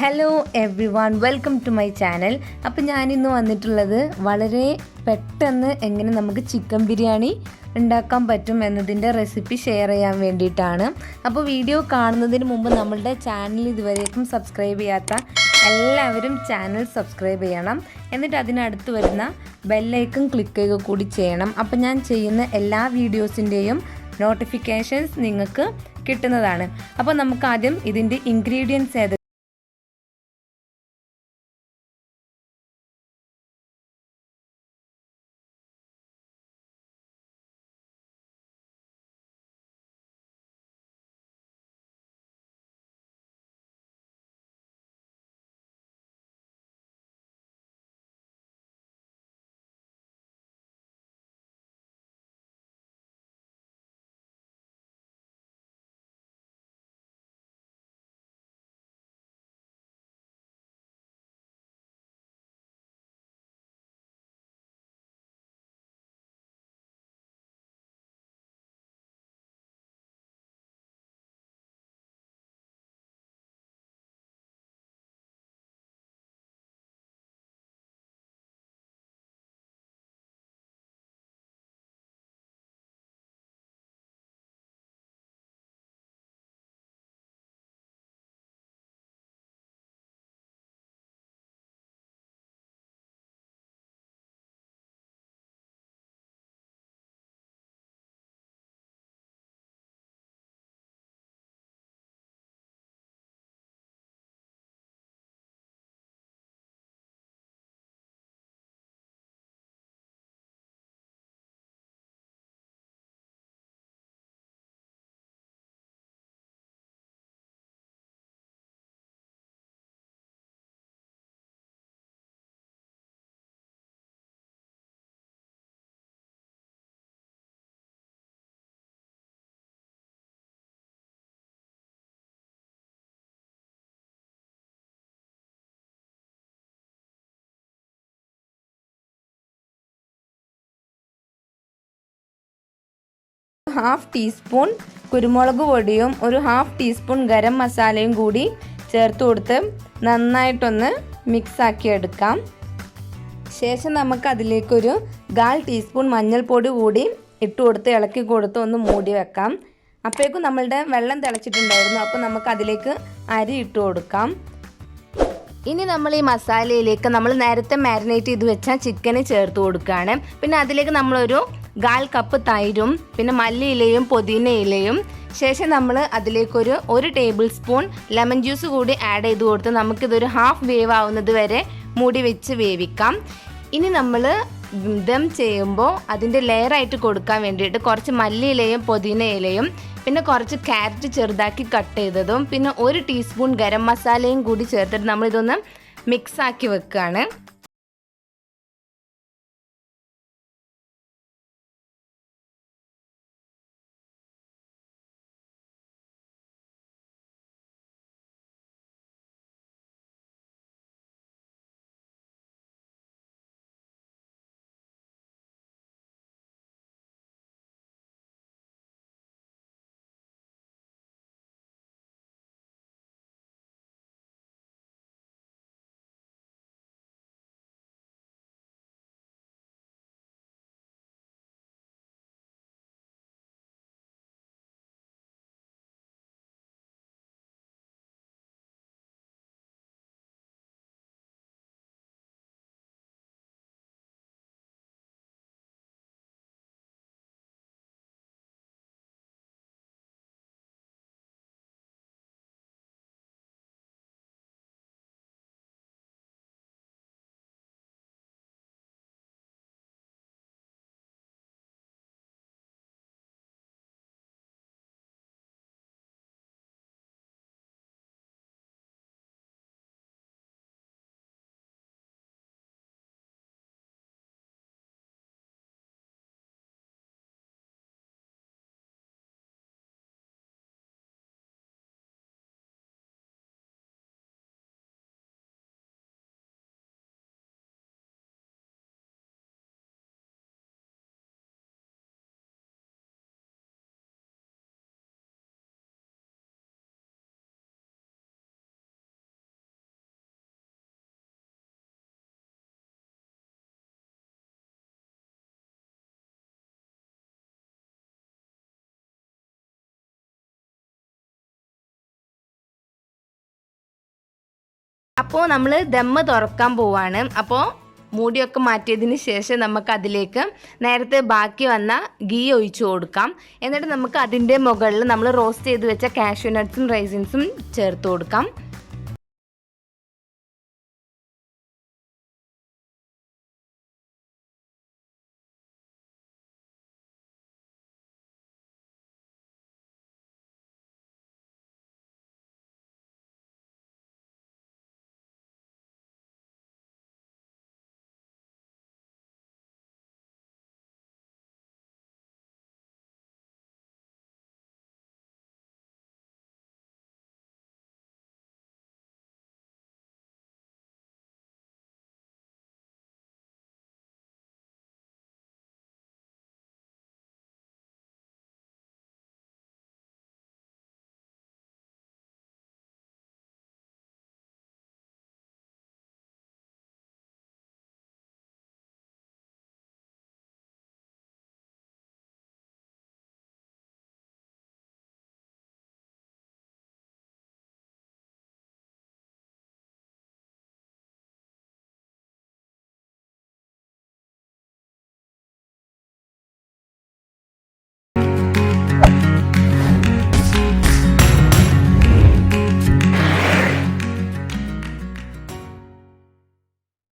Hello everyone, welcome to my channel. അപ്പോൾ ഞാനിന്ന് വന്നിട്ടുള്ളത് വളരെ പെട്ടെന്ന് എങ്ങനെ നമുക്ക് ചിക്കൻ ബിരിയാണി ഉണ്ടാക്കാൻ പറ്റും എന്നതിൻ്റെ റെസിപ്പി ഷെയർ ചെയ്യാൻ വേണ്ടിയിട്ടാണ്. അപ്പോൾ വീഡിയോ കാണുന്നതിന് മുമ്പ് നമ്മളുടെ ചാനൽ ഇതുവരേക്കും സബ്സ്ക്രൈബ് ചെയ്യാത്ത എല്ലാവരും ചാനൽ സബ്സ്ക്രൈബ് ചെയ്യണം. എന്നിട്ട് അതിനടുത്ത് വരുന്ന ബെല്ലൈക്കൺ ക്ലിക്ക് ചെയ്യുക കൂടി ചെയ്യണം. അപ്പോൾ ഞാൻ ചെയ്യുന്ന എല്ലാ വീഡിയോസിൻ്റെയും നോട്ടിഫിക്കേഷൻസ് നിങ്ങൾക്ക് കിട്ടുന്നതാണ്. അപ്പോൾ നമുക്ക് ആദ്യം ഇതിൻ്റെ ഇൻഗ്രീഡിയൻസ് ഏത് ഹാഫ് ടീസ്പൂൺ കുരുമുളക് പൊടിയും ഒരു ഹാഫ് ടീസ്പൂൺ ഗരം മസാലയും കൂടി ചേർത്ത് കൊടുത്ത് നന്നായിട്ടൊന്ന് മിക്സാക്കി എടുക്കാം. ശേഷം നമുക്ക് അതിലേക്കൊരു 1/4 ടീസ്പൂൺ മഞ്ഞൾപ്പൊടി കൂടി ഇട്ട് കൊടുത്ത് ഇളക്കി കൊടുത്ത് ഒന്ന് മൂടി വെക്കാം. അപ്പോഴേക്കും നമ്മളുടെ വെള്ളം തിളച്ചിട്ടുണ്ടായിരുന്നു. അപ്പോൾ നമുക്ക് അതിലേക്ക് അരി ഇട്ട് കൊടുക്കാം. ഇനി നമ്മൾ ഈ മസാലയിലേക്ക് നമ്മൾ നേരത്തെ മാരിനേറ്റ് ചെയ്ത് വെച്ച ചിക്കന് ചേർത്ത് കൊടുക്കുകയാണ്. പിന്നെ അതിലേക്ക് നമ്മളൊരു 1/4 കപ്പ് തൈരും പിന്നെ മല്ലിയിലയും പുതിന ഇലയും ശേഷം നമ്മൾ അതിലേക്കൊരു 1 ടേബിൾ സ്പൂൺ ലെമൺ ജ്യൂസ് കൂടി ആഡ് ചെയ്ത് കൊടുത്ത് നമുക്കിതൊരു ഹാഫ് വേവ് ആവുന്നത് വരെ മൂടി വെച്ച് വേവിക്കാം. ഇനി നമ്മൾ ദം ചെയ്യുമ്പോൾ അതിൻ്റെ ലെയറായിട്ട് കൊടുക്കാൻ വേണ്ടിയിട്ട് കുറച്ച് മല്ലിയിലയും പുതിന ഇലയും പിന്നെ കുറച്ച് ക്യാരറ്റ് ചെറുതാക്കി കട്ട് ചെയ്തതും പിന്നെ 1 ടീസ്പൂൺ ഗരം മസാലയും കൂടി ചേർത്തിട്ട് നമ്മളിതൊന്ന് മിക്സാക്കി വെക്കുകയാണ്. അപ്പോൾ നമ്മൾ ദമ്മ് തുറക്കാൻ പോവാണ്. അപ്പോൾ മൂടിയൊക്കെ മാറ്റിയതിന് ശേഷം നമുക്ക് അതിലേക്ക് നേരത്തെ ബാക്കി വന്ന ഗീ ഒഴിച്ചു കൊടുക്കാം. എന്നിട്ട് നമുക്ക് അതിൻ്റെ മുകളിൽ നമ്മൾ റോസ്റ്റ് ചെയ്ത് വെച്ച കാഷ്യൂ നട്ട്സും റൈസിൻസും ചേർത്ത് കൊടുക്കാം.